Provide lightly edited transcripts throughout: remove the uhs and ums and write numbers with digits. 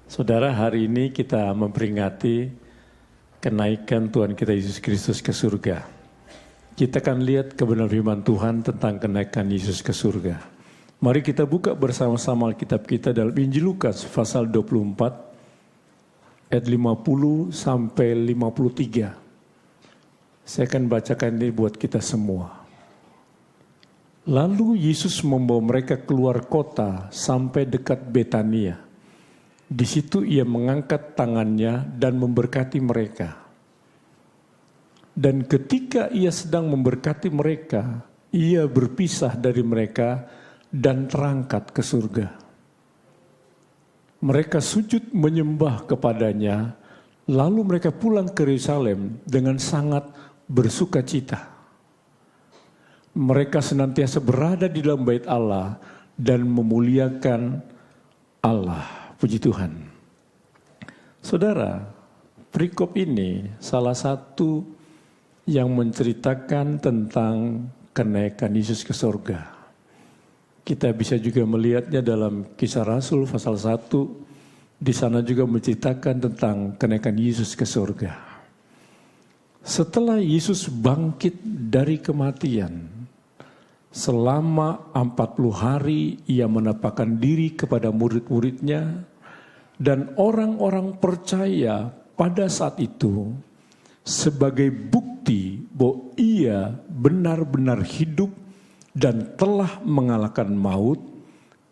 Saudara, hari ini kita memperingati kenaikan Tuhan kita Yesus Kristus ke surga. Kita akan lihat kebenaran firman Tuhan tentang kenaikan Yesus ke surga. Mari kita buka bersama-sama Alkitab kita dalam Injil Lukas pasal 24 ayat 50 sampai 53. Saya akan bacakan ini buat kita semua. Lalu Yesus membawa mereka keluar kota sampai dekat Betania. Di situ ia mengangkat tangannya dan memberkati mereka. Dan ketika ia sedang memberkati mereka, ia berpisah dari mereka dan terangkat ke surga. Mereka sujud menyembah kepadanya, lalu mereka pulang ke Yerusalem dengan sangat bersukacita. Mereka senantiasa berada di dalam bait Allah dan memuliakan Allah. Puji Tuhan. Saudara, perikop ini salah satu yang menceritakan tentang kenaikan Yesus ke surga. Kita bisa juga melihatnya dalam Kisah Rasul pasal 1. Di sana juga menceritakan tentang kenaikan Yesus ke surga. Setelah Yesus bangkit dari kematian, selama 40 hari ia menampakkan diri kepada murid-muridnya dan orang-orang percaya pada saat itu sebagai bukti bahwa ia benar-benar hidup dan telah mengalahkan maut,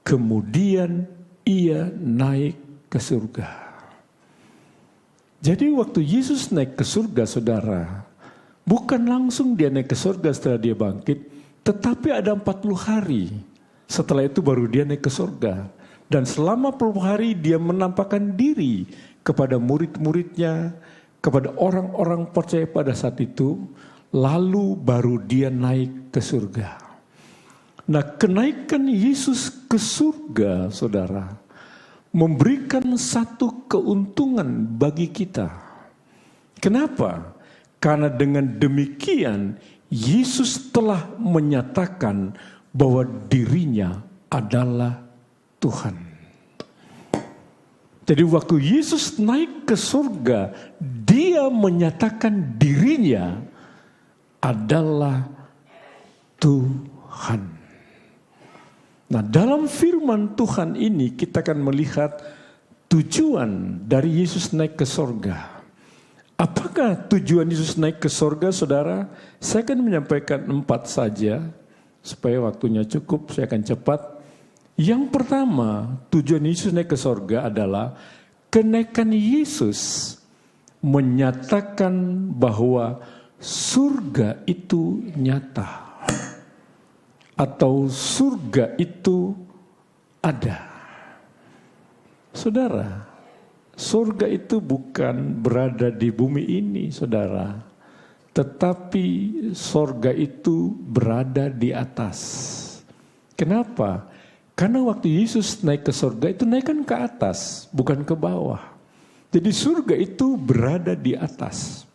kemudian ia naik ke surga. Jadi waktu Yesus naik ke surga, saudara, bukan langsung dia naik ke surga setelah dia bangkit, tetapi ada 40 hari. Setelah itu baru dia naik ke surga. Dan selama 40 hari dia menampakkan diri kepada murid-muridnya, kepada orang-orang percaya pada saat itu, lalu baru dia naik ke surga. Nah, kenaikan Yesus ke surga, saudara, memberikan satu keuntungan bagi kita. Kenapa? Karena dengan demikian Yesus telah menyatakan bahwa dirinya adalah Tuhan. Jadi waktu Yesus naik ke surga, dia menyatakan dirinya adalah Tuhan. Nah, dalam firman Tuhan ini kita akan melihat tujuan dari Yesus naik ke surga. Apakah tujuan Yesus naik ke surga, saudara? Saya akan menyampaikan 4 saja, supaya waktunya cukup, saya akan cepat. Yang pertama, tujuan Yesus naik ke surga adalah kenaikan Yesus menyatakan bahwa surga itu nyata. Atau surga itu ada. Saudara, surga itu bukan berada di bumi ini, saudara. Tetapi surga itu berada di atas. Kenapa? Karena waktu Yesus naik ke surga itu naikkan ke atas, bukan ke bawah. Jadi surga itu berada di atas.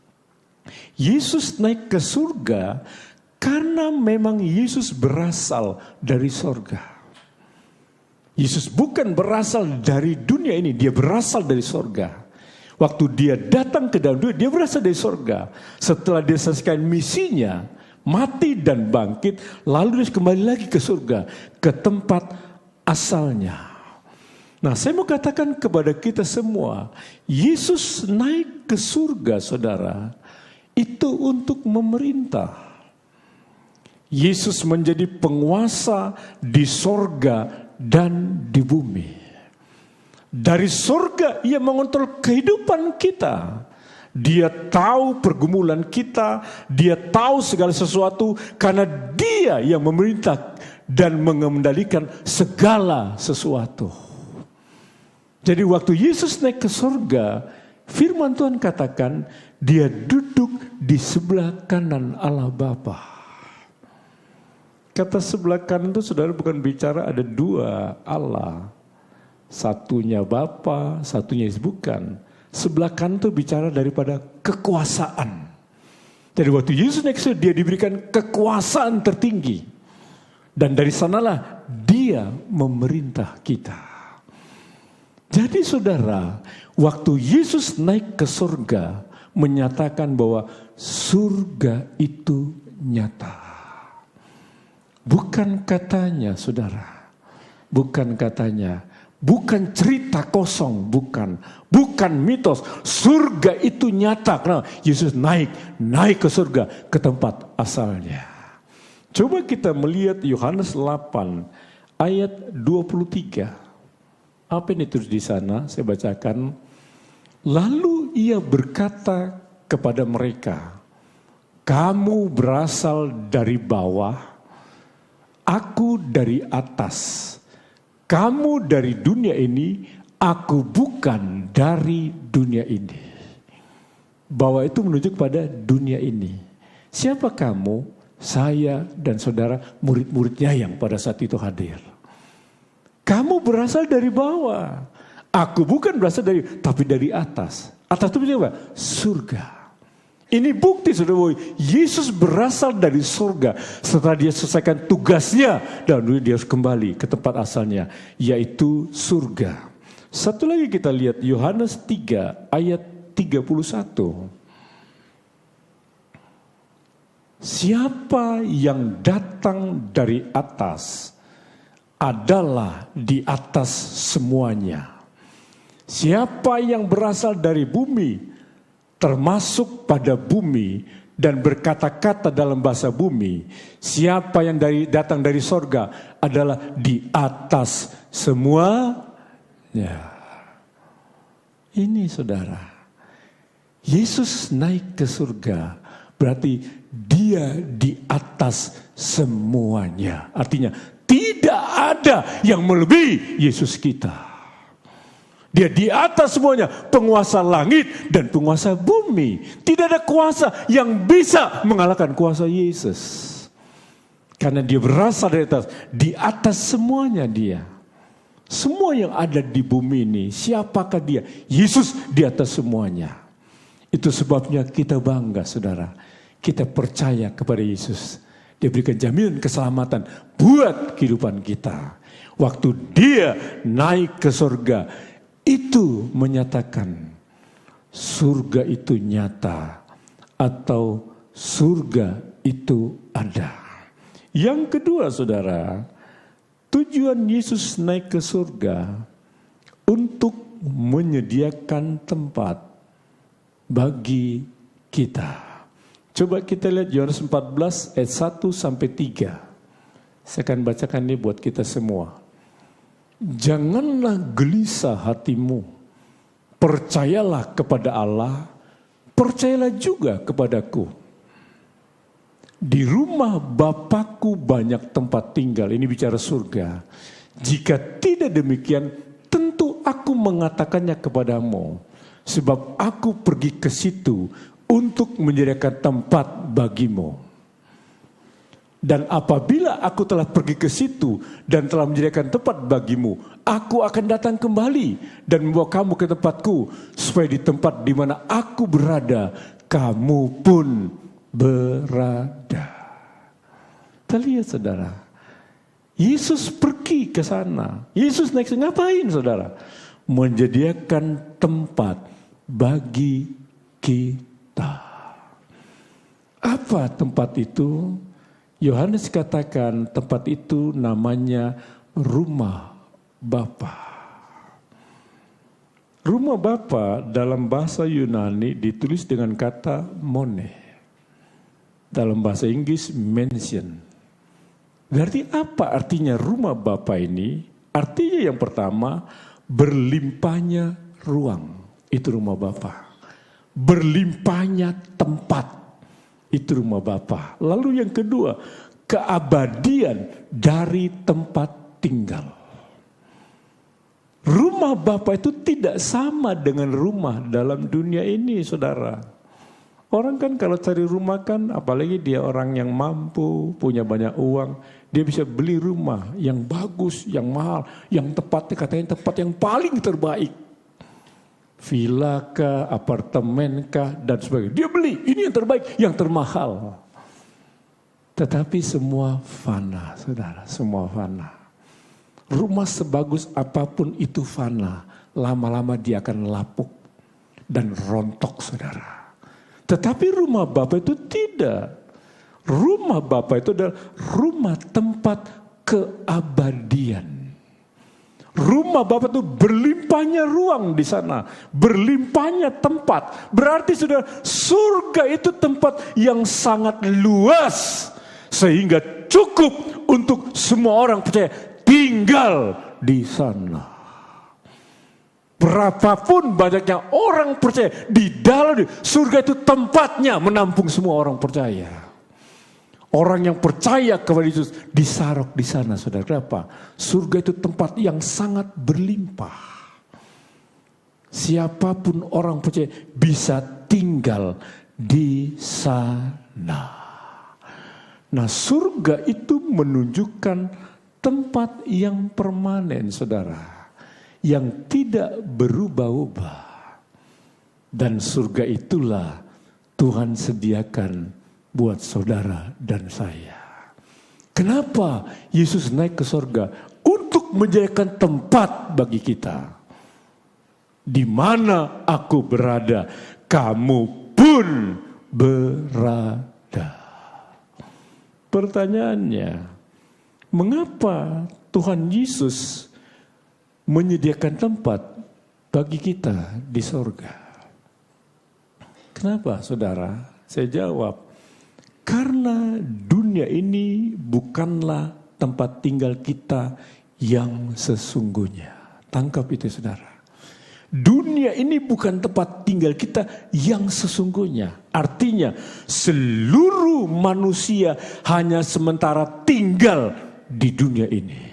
Yesus naik ke surga karena memang Yesus berasal dari surga. Yesus bukan berasal dari dunia ini, dia berasal dari surga. Waktu dia datang ke dalam dunia, dia berasal dari surga. Setelah dia selesaikan misinya, mati dan bangkit, lalu dia kembali lagi ke surga, ke tempat asalnya. Nah, saya mau katakan kepada kita semua, Yesus naik ke surga, saudara, itu untuk memerintah. Yesus menjadi penguasa di sorga dan di bumi. Dari sorga ia mengontrol kehidupan kita. Dia tahu pergumulan kita, dia tahu segala sesuatu karena dia yang memerintah dan mengendalikan segala sesuatu. Jadi waktu Yesus naik ke sorga, firman Tuhan katakan dia duduk di sebelah kanan Allah Bapa. Kata sebelah kanan itu, saudara, bukan bicara ada 2 Allah. Satunya Bapa, satunya Yesus, bukan. Sebelah kanan itu bicara daripada kekuasaan. Jadi waktu Yesus naik ke surga, dia diberikan kekuasaan tertinggi. Dan dari sanalah dia memerintah kita. Jadi saudara, waktu Yesus naik ke surga, menyatakan bahwa surga itu nyata. Bukan katanya saudara, bukan katanya, bukan cerita kosong, bukan mitos. Surga itu nyata karena Yesus naik ke surga, ke tempat asalnya. Coba kita melihat Yohanes 8 ayat 23. Apa yang ditulis di sana? Saya bacakan. Lalu ia berkata kepada mereka, kamu berasal dari bawah, aku dari atas. Kamu dari dunia ini, aku bukan dari dunia ini. Bawah itu menunjuk pada dunia ini. Siapa kamu? Saya dan saudara murid-muridnya yang pada saat itu hadir. Kamu berasal dari bawah. Aku bukan berasal tapi dari atas. Atas itu apa? Surga. Ini bukti saudara, Yesus berasal dari surga setelah dia selesaikan tugasnya dan dia harus kembali ke tempat asalnya, yaitu surga. Satu lagi kita lihat Yohanes 3 ayat 31. Siapa yang datang dari atas adalah di atas semuanya. Siapa yang berasal dari bumi termasuk pada bumi dan berkata-kata dalam bahasa bumi. Siapa yang datang dari sorga adalah di atas semua. Ya. Ini saudara, Yesus naik ke surga berarti dia di atas semuanya. Artinya tidak ada yang melebihi Yesus kita. Dia di atas semuanya, penguasa langit dan penguasa bumi. Tidak ada kuasa yang bisa mengalahkan kuasa Yesus. Karena dia berasal dari atas, di atas semuanya dia. Semua yang ada di bumi ini, siapakah dia? Yesus di atas semuanya. Itu sebabnya kita bangga saudara. Kita percaya kepada Yesus. Dia berikan jaminan keselamatan buat kehidupan kita. Waktu dia naik ke surga, itu menyatakan surga itu nyata atau surga itu ada. Yang kedua saudara, tujuan Yesus naik ke surga untuk menyediakan tempat bagi kita. Coba kita lihat Yohanes 14 ayat 1 sampai 3. Saya akan bacakan ini buat kita semua. Janganlah gelisah hatimu, percayalah kepada Allah, percayalah juga kepadaku. Di rumah Bapakku banyak tempat tinggal, ini bicara surga. Jika tidak demikian, tentu aku mengatakannya kepadamu, sebab aku pergi ke situ untuk menyediakan tempat bagimu. Dan apabila aku telah pergi ke situ dan telah menyediakan tempat bagimu, aku akan datang kembali dan membawa kamu ke tempatku, supaya di tempat di mana aku berada, kamu pun berada. Kita lihat saudara, Yesus pergi ke sana. Yesus naik ngapain saudara? Menyediakan tempat bagi kita. Apa tempat itu? Yohanes katakan tempat itu namanya rumah Bapa. Rumah Bapa dalam bahasa Yunani ditulis dengan kata mone. Dalam bahasa Inggris mansion. Berarti apa artinya rumah Bapa ini? Artinya yang pertama, berlimpahnya ruang. Itu rumah Bapa. Berlimpahnya tempat. Itu rumah Bapa. Lalu yang kedua, keabadian dari tempat tinggal. Rumah Bapa itu tidak sama dengan rumah dalam dunia ini, saudara. Orang kan kalau cari rumah kan, apalagi dia orang yang mampu, punya banyak uang, dia bisa beli rumah yang bagus, yang mahal, yang tepat, katanya tempat yang paling terbaik. Villa kah, apartemen kah, dan sebagainya. Dia beli, ini yang terbaik, yang termahal. Tetapi semua fana, saudara, semua fana. Rumah sebagus apapun itu fana. lama-lama dia akan lapuk dan rontok, saudara. Tetapi rumah Bapa itu tidak. Rumah Bapa itu adalah rumah tempat keabadian. Rumah Bapa itu berlimpahnya ruang di sana, berlimpahnya tempat. Berarti saudara, surga itu tempat yang sangat luas, sehingga cukup untuk semua orang percaya tinggal di sana. Berapapun banyaknya orang percaya, di dalam surga itu tempatnya menampung semua orang percaya. Orang yang percaya kepada Yesus disarok di sana, saudara. Kenapa? Surga itu tempat yang sangat berlimpah. Siapapun orang percaya bisa tinggal di sana. Nah, surga itu menunjukkan tempat yang permanen, saudara, yang tidak berubah-ubah. Dan surga itulah Tuhan sediakan buat saudara dan saya. Kenapa Yesus naik ke surga? Untuk menjadikan tempat bagi kita. Di mana aku berada, kamu pun berada. Pertanyaannya, mengapa Tuhan Yesus menyediakan tempat bagi kita di surga? Kenapa, saudara? Saya jawab, karena dunia ini bukanlah tempat tinggal kita yang sesungguhnya. Tangkap itu, saudara. Dunia ini bukan tempat tinggal kita yang sesungguhnya. Artinya seluruh manusia hanya sementara tinggal di dunia ini.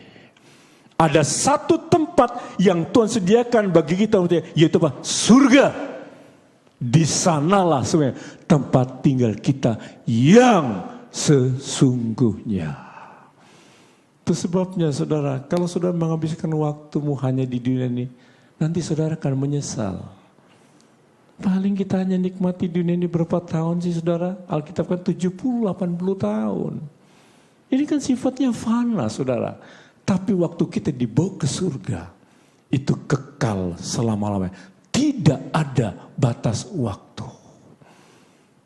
Ada satu tempat yang Tuhan sediakan bagi kita, yaitu apa? Surga. Di sanalah sebenarnya tempat tinggal kita yang sesungguhnya. Itu sebabnya, saudara, kalau saudara menghabiskan waktumu hanya di dunia ini, nanti saudara akan menyesal. Paling kita hanya nikmati dunia ini berapa tahun sih, saudara? Alkitab kan 70-80 tahun. Ini kan sifatnya fana, saudara. Tapi waktu kita dibawa ke surga, itu kekal selama-lamanya. Tidak ada batas waktu.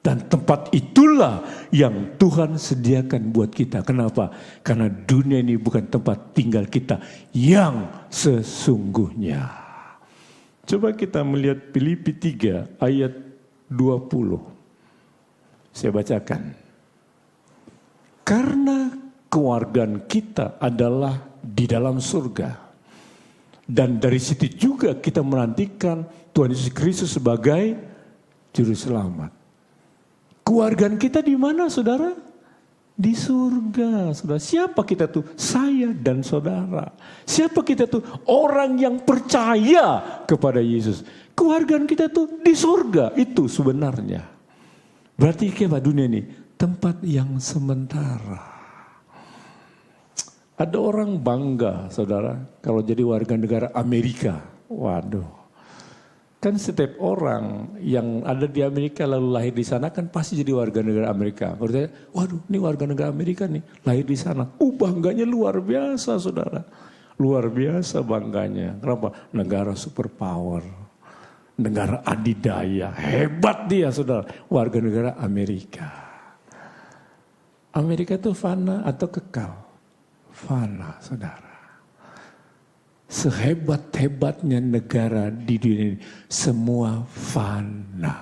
Dan tempat itulah yang Tuhan sediakan buat kita. Kenapa? Karena dunia ini bukan tempat tinggal kita yang sesungguhnya. Coba kita melihat Filipi 3 ayat 20. Saya bacakan. Karena kewargaan kita adalah di dalam surga. Dan dari situ juga kita menantikan Tuhan Yesus Kristus sebagai Juru Selamat. Kewargaan kita di mana, saudara? Di surga, saudara. Siapa kita tuh? Saya dan saudara. Siapa kita tuh? Orang yang percaya kepada Yesus. Kewargaan kita tuh di surga. Itu sebenarnya. Berarti apa dunia ini? Tempat yang sementara. Ada orang bangga, saudara, kalau jadi warga negara Amerika. Waduh, kan setiap orang yang ada di Amerika lalu lahir di sana kan pasti jadi warga negara Amerika. Berarti, waduh, ini warga negara Amerika nih, lahir di sana. Bangganya luar biasa, saudara. Luar biasa bangganya. Kenapa? Negara superpower, negara adidaya, hebat dia, saudara. Warga negara Amerika. Amerika itu fana atau kekal? Fana, saudara. Sehebat-hebatnya negara di dunia ini, semua fana.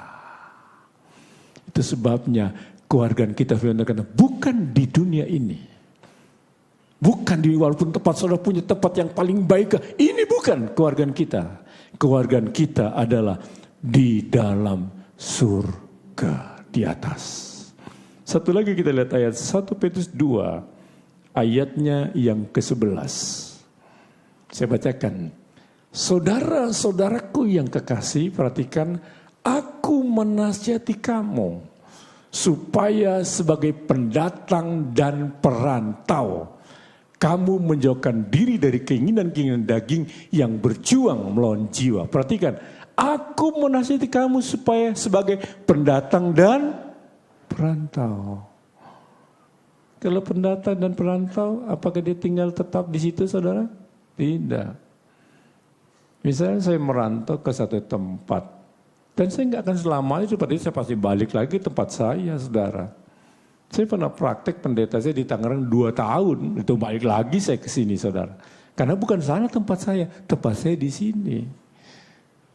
Itu sebabnya kewargaan kita bukan di dunia ini. Bukan di, walaupun tempat saudara punya tempat yang paling baik. Ini bukan kewargaan kita. Kewargaan kita adalah di dalam surga di atas. Satu lagi kita lihat ayat 1 Petrus 2. Ayatnya yang ke-11. Saya bacakan. Saudara-saudaraku yang kekasih, perhatikan. Aku menasihati kamu. Supaya sebagai pendatang dan perantau. Kamu menjauhkan diri dari keinginan-keinginan daging yang berjuang melawan jiwa. Perhatikan. Aku menasihati kamu supaya sebagai pendatang dan perantau. Kalau pendatang dan perantau, apakah dia tinggal tetap di situ, saudara? Tidak. Misalnya saya merantau ke satu tempat, dan saya nggak akan selamanya seperti itu, saya pasti balik lagi ke tempat saya, saudara. Saya pernah praktek pendeta saya di Tangerang 2 tahun, itu balik lagi saya ke sini, saudara. Karena bukan sana tempat saya di sini.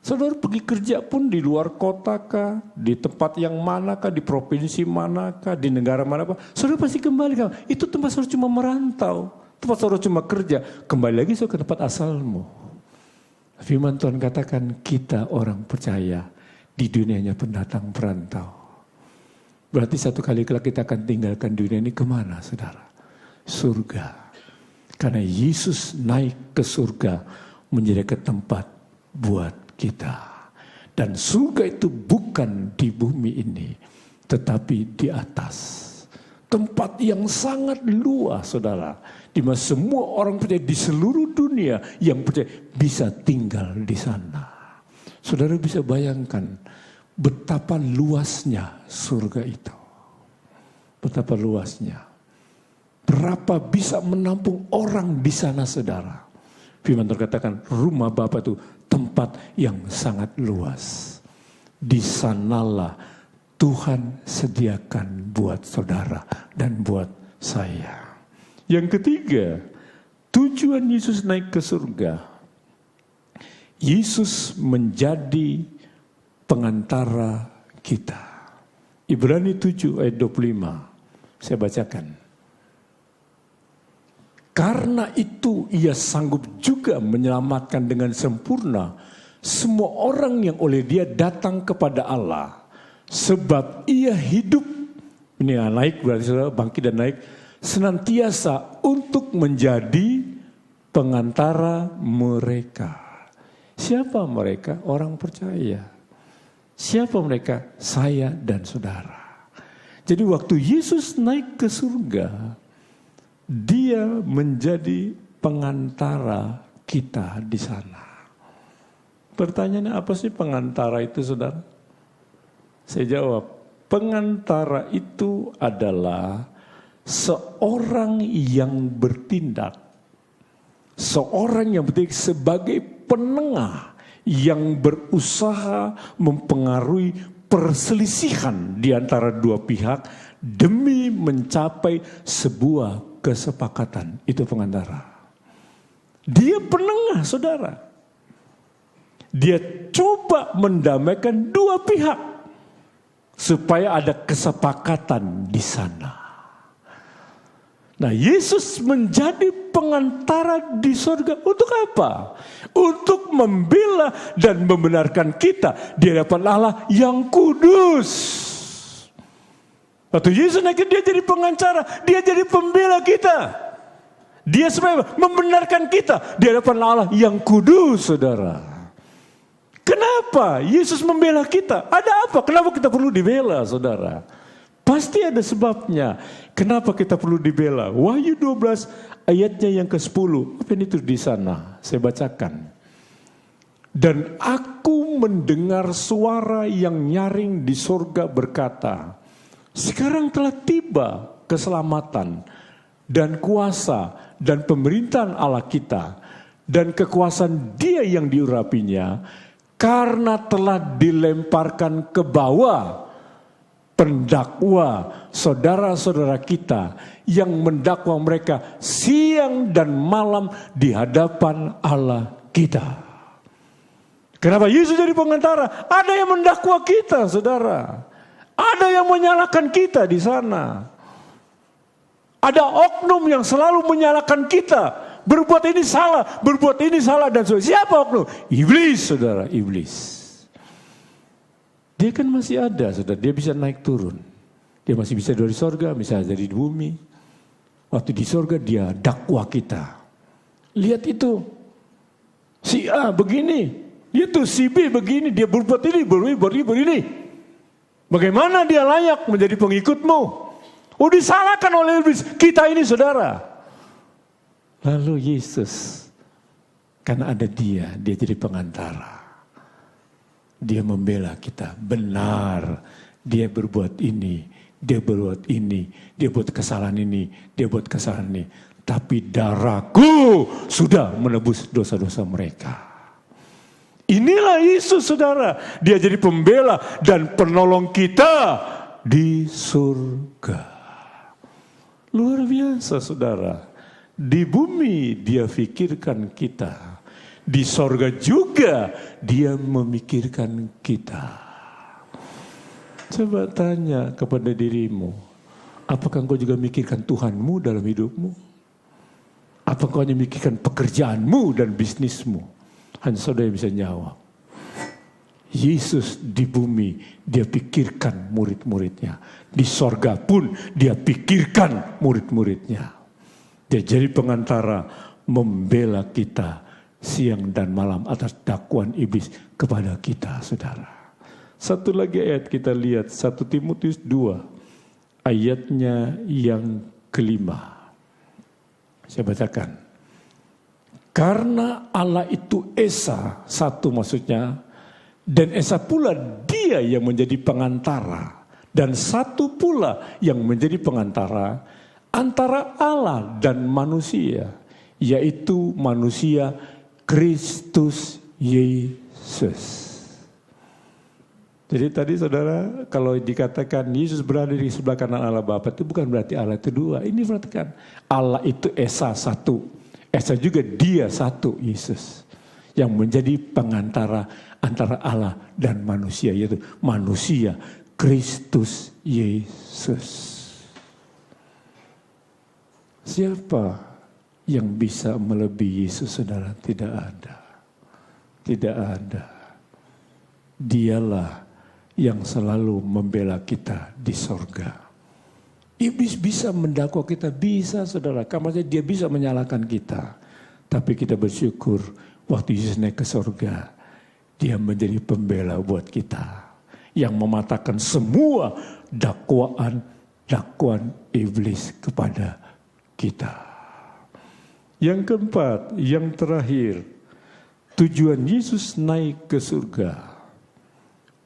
Saudara pergi kerja pun di luar kota kah, di tempat yang manakah, di provinsi manakah, di negara manakah, saudara pasti kembali kah? Itu tempat saudara cuma merantau, tempat saudara cuma kerja, kembali lagi saudara ke tempat asalmu. Firman Tuhan katakan kita orang percaya di dunianya pendatang perantau. Berarti satu kali kelak kita akan tinggalkan dunia ini kemana, saudara? Surga. Karena Yesus naik ke surga menjadi tempat buat kita. Dan surga itu bukan di bumi ini, tetapi di atas. Tempat yang sangat luas, saudara. Di mana semua orang percaya di seluruh dunia yang percaya bisa tinggal di sana. Saudara bisa bayangkan betapa luasnya surga itu. Betapa luasnya. Berapa bisa menampung orang di sana, saudara. Firman Tuhan katakan rumah Bapa itu tempat yang sangat luas. Di sanalah Tuhan sediakan buat saudara dan buat saya. Yang ketiga, tujuan Yesus naik ke surga. Yesus menjadi pengantara kita. Ibrani 7 ayat 25. Saya bacakan. Karena itu ia sanggup juga menyelamatkan dengan sempurna semua orang yang oleh dia datang kepada Allah. Sebab ia hidup, ini naik berarti saudara bangkit dan naik, senantiasa untuk menjadi pengantara mereka. Siapa mereka? Orang percaya. Siapa mereka? Saya dan saudara. Jadi waktu Yesus naik ke surga, dia menjadi pengantara kita di sana. Pertanyaannya apa sih pengantara itu, saudara? Saya jawab, pengantara itu adalah seorang yang bertindak. Seorang yang bertindak sebagai penengah yang berusaha mempengaruhi perselisihan di antara dua pihak demi mencapai sebuah kesepakatan. Itu pengantara. Dia penengah, saudara. Dia coba mendamaikan dua pihak supaya ada kesepakatan di sana. Nah, Yesus menjadi pengantara di surga untuk apa? Untuk membela dan membenarkan kita di hadapan Allah yang kudus. Waktu Yesus naik, dia jadi pengacara, dia jadi pembela kita. Dia supaya membenarkan kita di hadapan Allah yang kudus, saudara. Kenapa Yesus membela kita? Ada apa? Kenapa kita perlu dibela, saudara? Pasti ada sebabnya. Kenapa kita perlu dibela? Wahyu 12 ayatnya yang ke-10. Apa ini tuh di sana? Saya bacakan. Dan aku mendengar suara yang nyaring di surga berkata, sekarang telah tiba keselamatan dan kuasa dan pemerintahan Allah kita dan kekuasaan Dia yang diurapinya, karena telah dilemparkan ke bawah pendakwa saudara-saudara kita yang mendakwa mereka siang dan malam di hadapan Allah kita. Kenapa Yesus jadi pengantara? Ada yang mendakwa kita, saudara. Ada yang menyalahkan kita di sana. Ada oknum yang selalu menyalahkan kita. Berbuat ini salah, berbuat ini salah dan sebagainya. Siapa oknum? Iblis, saudara, iblis. Dia kan masih ada, saudara. Dia bisa naik turun. Dia masih bisa dari sorga, misalnya dari bumi. Waktu di sorga dia dakwa kita. Lihat itu. Si A begini. Itu si B begini. Dia berbuat ini, begini. Bagaimana dia layak menjadi pengikutmu? Oh, disalahkan oleh iblis. Kita ini, saudara. Lalu Yesus, karena ada dia jadi pengantara. Dia membela kita. Benar, dia berbuat ini, dia berbuat ini, dia buat kesalahan ini, dia buat kesalahan ini. Tapi darahku sudah menebus dosa-dosa mereka. Inilah Yesus, saudara. Dia jadi pembela dan penolong kita di surga. Luar biasa, saudara. Di bumi dia pikirkan kita. Di sorga juga dia memikirkan kita. Coba tanya kepada dirimu. Apakah engkau juga mikirkan Tuhanmu dalam hidupmu? Apakah engkau hanya mikirkan pekerjaanmu dan bisnismu? Hanya saudara yang bisa jawab. Yesus di bumi dia pikirkan murid-muridnya. Di sorga pun dia pikirkan murid-muridnya. Dia jadi pengantara membela kita siang dan malam atas dakwaan iblis kepada kita, saudara. Satu lagi ayat kita lihat, 1 Timotius 2, ayatnya yang kelima. Saya bacakan. Karena Allah itu Esa, satu maksudnya, dan Esa pula dia yang menjadi pengantara, dan satu pula yang menjadi pengantara antara Allah dan manusia, yaitu manusia Kristus Yesus. Jadi tadi saudara, kalau dikatakan Yesus berada di sebelah kanan Allah Bapa, itu bukan berarti Allah itu dua. Ini perhatikan, Allah itu Esa satu, Esa juga dia satu, Yesus, yang menjadi pengantara antara Allah dan manusia, yaitu manusia Kristus Yesus. Siapa yang bisa melebihi Yesus, saudara? Tidak ada. Tidak ada. Dialah yang selalu membela kita di sorga. Iblis bisa mendakwa kita, bisa, saudara. Karena dia bisa menyalahkan kita. Tapi kita bersyukur waktu Yesus naik ke sorga, dia menjadi pembela buat kita. Yang mematahkan semua dakwaan iblis kepada kita. Yang keempat, yang terakhir, tujuan Yesus naik ke surga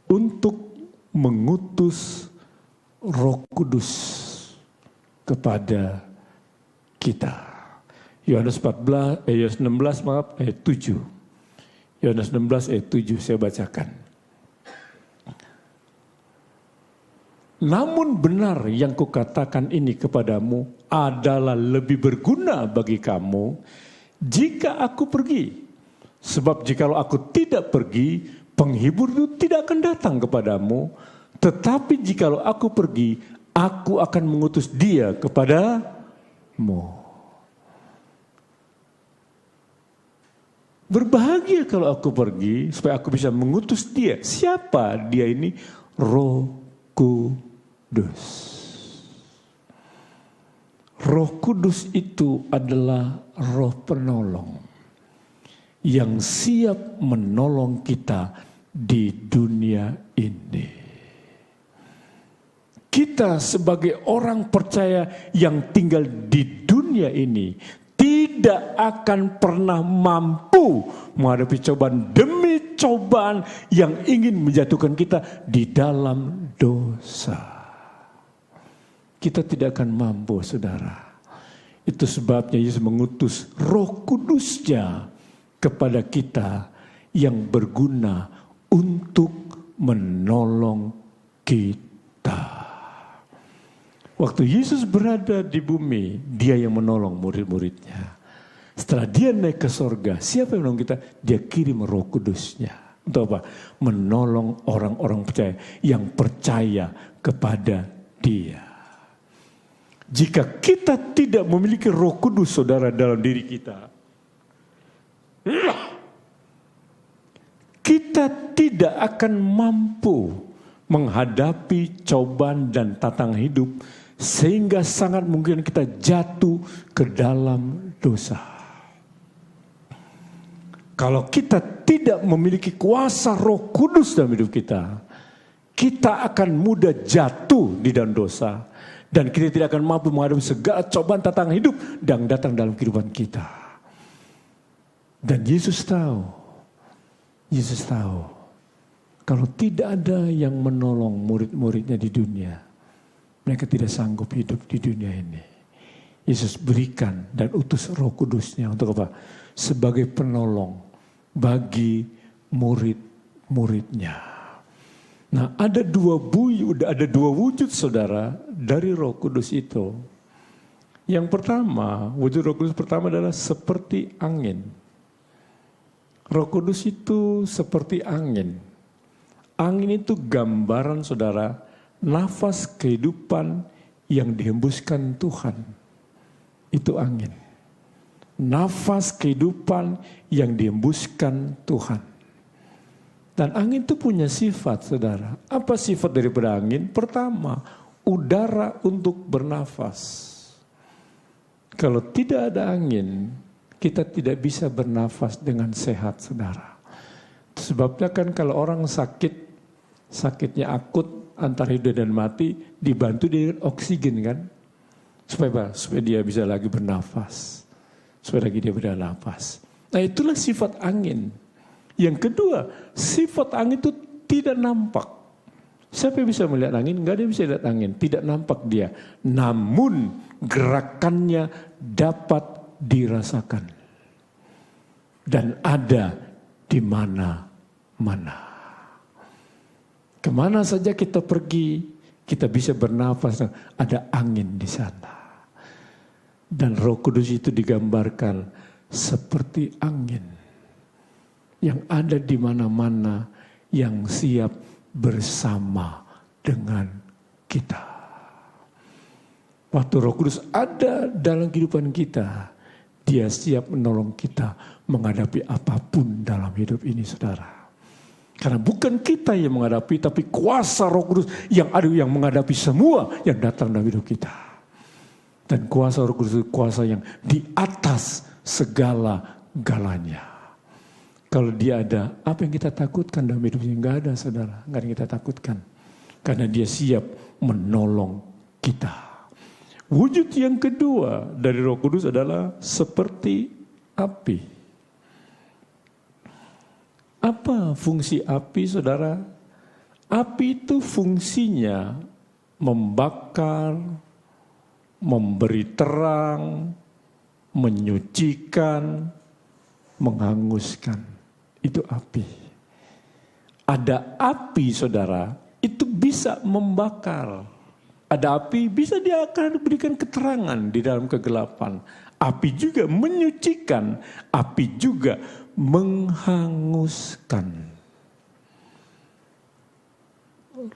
untuk mengutus Roh Kudus kepada kita. Yohanes 16 ayat 7. Yohanes 16 ayat 7 saya bacakan. Namun benar yang kukatakan ini kepadamu adalah lebih berguna bagi kamu jika aku pergi. Sebab jikalau aku tidak pergi, penghibur itu tidak akan datang kepadamu. Tetapi jikalau aku pergi, aku akan mengutus dia kepadamu. Berbahagia kalau aku pergi, supaya aku bisa mengutus dia. Siapa dia ini? Roh Kudus. Roh Kudus itu adalah roh penolong yang siap menolong kita di dunia ini. Kita sebagai orang percaya yang tinggal di dunia ini tidak akan pernah mampu menghadapi cobaan demi cobaan yang ingin menjatuhkan kita di dalam dosa. Kita tidak akan mampu, saudara. Itu sebabnya Yesus mengutus Roh Kudusnya kepada kita yang berguna untuk menolong kita. Waktu Yesus berada di bumi, dia yang menolong murid-muridnya. Setelah dia naik ke sorga, siapa yang menolong kita? Dia kirim Roh Kudusnya. Untuk apa? Menolong orang-orang percaya yang percaya kepada dia. Jika kita tidak memiliki Roh Kudus, saudara, dalam diri kita, kita tidak akan mampu menghadapi cobaan dan tantangan hidup, sehingga sangat mungkin kita jatuh ke dalam dosa. Kalau kita tidak memiliki kuasa Roh Kudus dalam hidup kita, kita akan mudah jatuh di dalam dosa, dan kita tidak akan mampu menghadapi segala cobaan tantangan hidup yang datang dalam kehidupan kita. Dan Yesus tahu, kalau tidak ada yang menolong murid-muridnya di dunia, mereka tidak sanggup hidup di dunia ini. Yesus berikan dan utus Roh Kudusnya untuk apa? Sebagai penolong bagi murid-muridnya. Nah, ada dua wujud saudara dari Roh Kudus itu. Yang pertama, wujud Roh Kudus pertama adalah seperti angin. Roh Kudus itu seperti angin. Angin itu gambaran saudara, nafas kehidupan yang dihembuskan Tuhan. Itu angin. Nafas kehidupan yang dihembuskan Tuhan. Dan angin itu punya sifat, saudara. Apa sifat daripada angin? Pertama, udara untuk bernafas. Kalau tidak ada angin, kita tidak bisa bernafas dengan sehat, saudara. Sebabnya kan kalau orang sakitnya akut antara hidup dan mati, dibantu dengan oksigen kan? Supaya dia bisa lagi bernafas. Supaya lagi dia bernafas. Nah, itulah sifat angin. Yang kedua, sifat angin itu tidak nampak. Siapa yang bisa melihat angin? Enggak ada yang bisa lihat angin. Tidak nampak dia. Namun gerakannya dapat dirasakan. Dan ada di mana-mana. Kemana saja kita pergi, kita bisa bernafas. Ada angin di sana. Dan Roh Kudus itu digambarkan seperti angin. Yang ada di mana-mana, yang siap bersama dengan kita. Waktu Roh Kudus ada dalam kehidupan kita, dia siap menolong kita menghadapi apapun dalam hidup ini, saudara. Karena bukan kita yang menghadapi, tapi kuasa Roh Kudus yang ada yang menghadapi semua yang datang dalam hidup kita. Dan kuasa Roh Kudus itu kuasa yang di atas segala-galanya. Kalau dia ada, apa yang kita takutkan dalam hidup ini? Enggak ada, saudara. Enggak ada yang kita takutkan. Karena dia siap menolong kita. Wujud yang kedua dari Roh Kudus adalah seperti api. Apa fungsi api, saudara? Api itu fungsinya membakar, memberi terang, menyucikan, menghanguskan. Itu api. Ada api, saudara, itu bisa membakar. Ada api, bisa dia akan berikan keterangan di dalam kegelapan. Api juga menyucikan, api juga menghanguskan.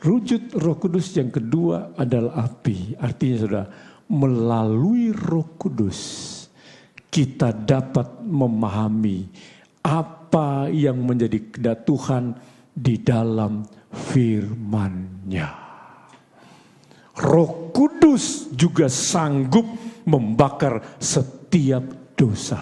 Wujud Roh Kudus yang kedua adalah api. Artinya, saudara, melalui Roh Kudus kita dapat memahami apa yang menjadi kehendak Tuhan di dalam firman-Nya. Roh Kudus juga sanggup membakar setiap dosa.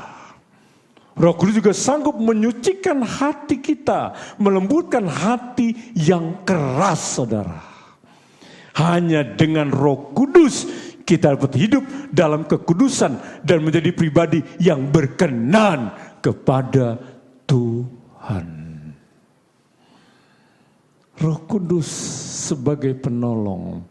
Roh Kudus juga sanggup menyucikan hati kita, melembutkan hati yang keras, saudara. Hanya dengan Roh Kudus kita dapat hidup dalam kekudusan dan menjadi pribadi yang berkenan kepada Tuhan. Roh Kudus sebagai penolong,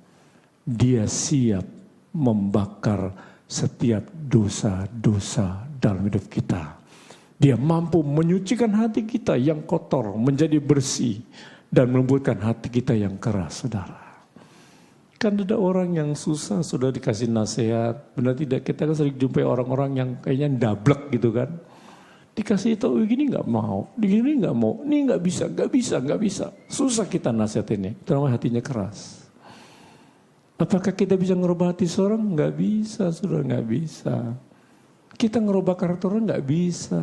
dia siap membakar setiap dosa-dosa dalam hidup kita. Dia mampu menyucikan hati kita yang kotor menjadi bersih dan melembutkan hati kita yang keras, saudara. Kan ada orang yang susah sudah dikasih nasihat, benar tidak? Kita kan sering jumpai orang-orang yang kayaknya dablek gitu kan. Dikasih tahu begini nggak mau, begini nggak mau, ini nggak bisa. Susah kita nasihat ini, terutama hatinya keras. Apakah kita bisa ngerubah hati seorang? Nggak bisa, sudah nggak bisa. Kita ngerubah karakter orang nggak bisa.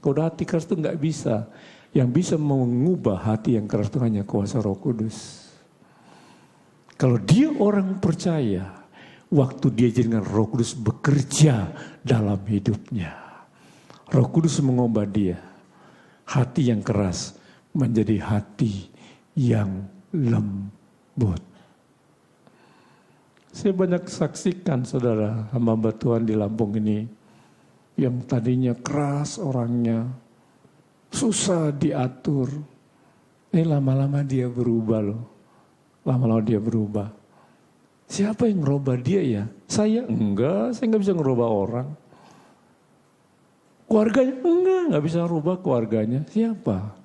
Kalau hati keras itu nggak bisa. Yang bisa mengubah hati yang keras itu hanya kuasa Roh Kudus. Kalau dia orang percaya, waktu dia dengan Roh Kudus bekerja dalam hidupnya, Roh Kudus mengubah dia. Hati yang keras menjadi hati yang lembut. Saya banyak saksikan, saudara, hamba Tuhan di Lampung ini, yang tadinya keras orangnya, susah diatur. Lama-lama dia berubah loh. Lama-lama dia berubah. Siapa yang ngerubah dia ya? Saya enggak, saya enggak bisa ngerubah orang. Keluarganya enggak bisa ngerubah keluarganya. Siapa?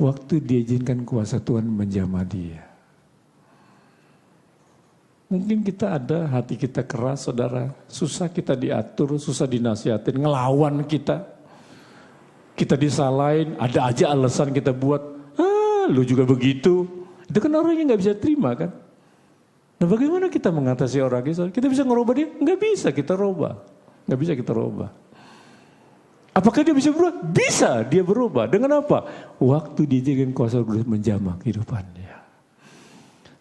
waktu diizinkan kuasa Tuhan menjamah dia. Mungkin kita ada hati kita keras, saudara. Susah kita diatur, susah dinasihatin, ngelawan kita. Kita disalahin, ada aja alasan kita buat, lu juga begitu. Itu kan orang yang gak bisa terima kan. Nah bagaimana kita mengatasi orang itu? Kita bisa ngerubah dia? Nggak bisa kita rubah. Nggak bisa kita rubah. Apakah dia bisa berubah? Bisa dia berubah. Dengan apa? Waktu diizinkan kuasa Roh Kudus menjamah kehidupannya.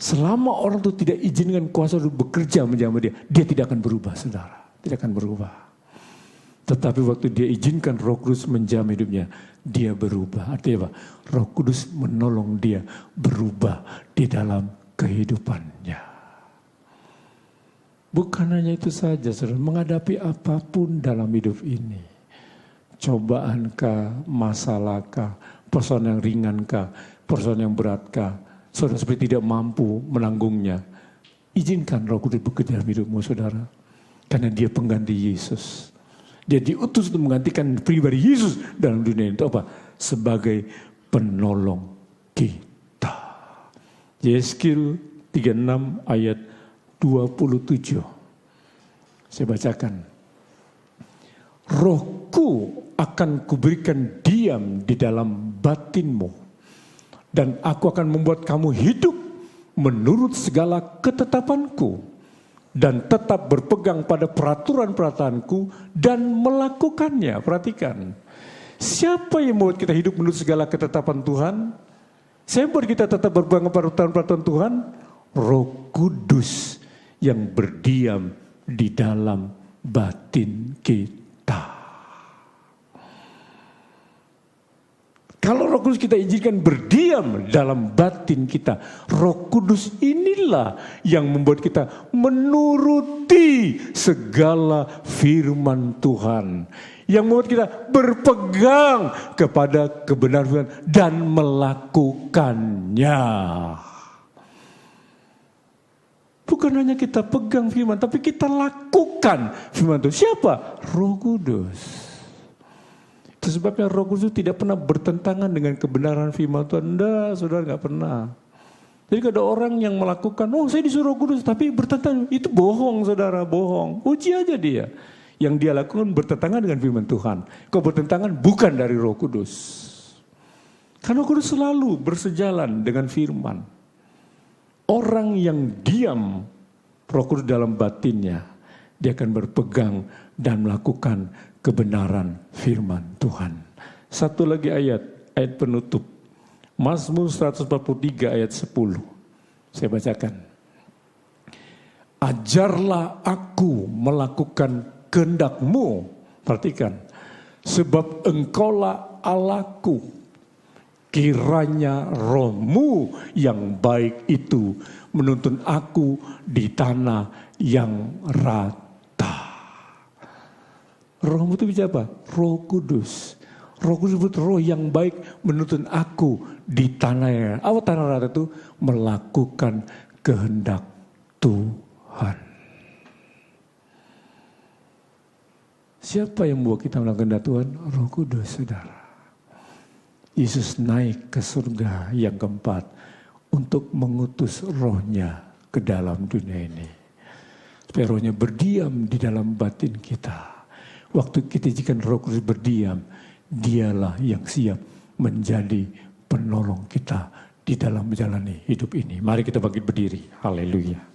Selama orang itu tidak izinkan kuasa Roh bekerja menjamah dia, dia tidak akan berubah, saudara. Tidak akan berubah. Tetapi waktu dia izinkan Roh Kudus menjamah hidupnya, dia berubah. Artinya apa? Roh Kudus menolong dia berubah di dalam kehidupannya. Bukan hanya itu saja, saudara. Menghadapi apapun dalam hidup ini. Cobaankah, masalahkah, persoalan yang ringankah, persoalan yang beratkah, saudara seperti tidak mampu menanggungnya. Izinkan Roh Kudus bekerja dalam hidupmu, saudara. Karena dia pengganti Yesus. Dia diutus untuk menggantikan pribadi Yesus dalam dunia ini. Itu apa? Sebagai penolong kita. Yeskil 36 ayat 27. Saya bacakan. Rohku akan kuberikan diam di dalam batinmu. Dan aku akan membuat kamu hidup menurut segala ketetapanku. Dan tetap berpegang pada peraturan-peraturanku dan melakukannya. Perhatikan. Siapa yang membuat kita hidup menurut segala ketetapan Tuhan? Siapa yang membuat kita tetap berpegang pada peraturan-peraturan Tuhan? Roh Kudus yang berdiam di dalam batin kita. Kalau Roh Kudus kita izinkan berdiam dalam batin kita, Roh Kudus inilah yang membuat kita menuruti segala firman Tuhan. Yang membuat kita berpegang kepada kebenaran Tuhan dan melakukannya. Bukan hanya kita pegang firman, tapi kita lakukan firman Tuhan. Siapa? Roh Kudus. Itu sebabnya Roh Kudus tidak pernah bertentangan dengan kebenaran firman Tuhan. Enggak, saudara, enggak pernah. Jadi ada orang yang melakukan, saya disuruh Roh Kudus, tapi bertentangan. Itu bohong, saudara, bohong. Uji aja dia. Yang dia lakukan bertentangan dengan firman Tuhan. Kalau bertentangan bukan dari Roh Kudus. Karena Roh Kudus selalu bersejalan dengan firman. Orang yang diam Roh Kudus dalam batinnya, dia akan berpegang dan melakukan kebenaran firman Tuhan. Satu lagi ayat penutup. Mazmur 143 ayat 10. Saya bacakan. Ajarlah aku melakukan kehendak-Mu. Perhatikan. Sebab Engkaulah Allahku. Kiranya Roh-Mu yang baik itu menuntun aku di tanah yang rata. Roh-Mu itu bicara apa? Roh Kudus. Roh Kudus itu roh yang baik menuntun aku di tanah yang rata. Apa tanah rata itu? Melakukan kehendak Tuhan. Siapa yang membuat kita melakukan kehendak Tuhan? Roh Kudus, saudara. Yesus naik ke surga yang keempat untuk mengutus rohnya ke dalam dunia ini. Supaya rohnya berdiam di dalam batin kita. Waktu kita jika Roh Kudus berdiam, dialah yang siap menjadi penolong kita di dalam menjalani hidup ini. Mari kita bangkit berdiri. Haleluya.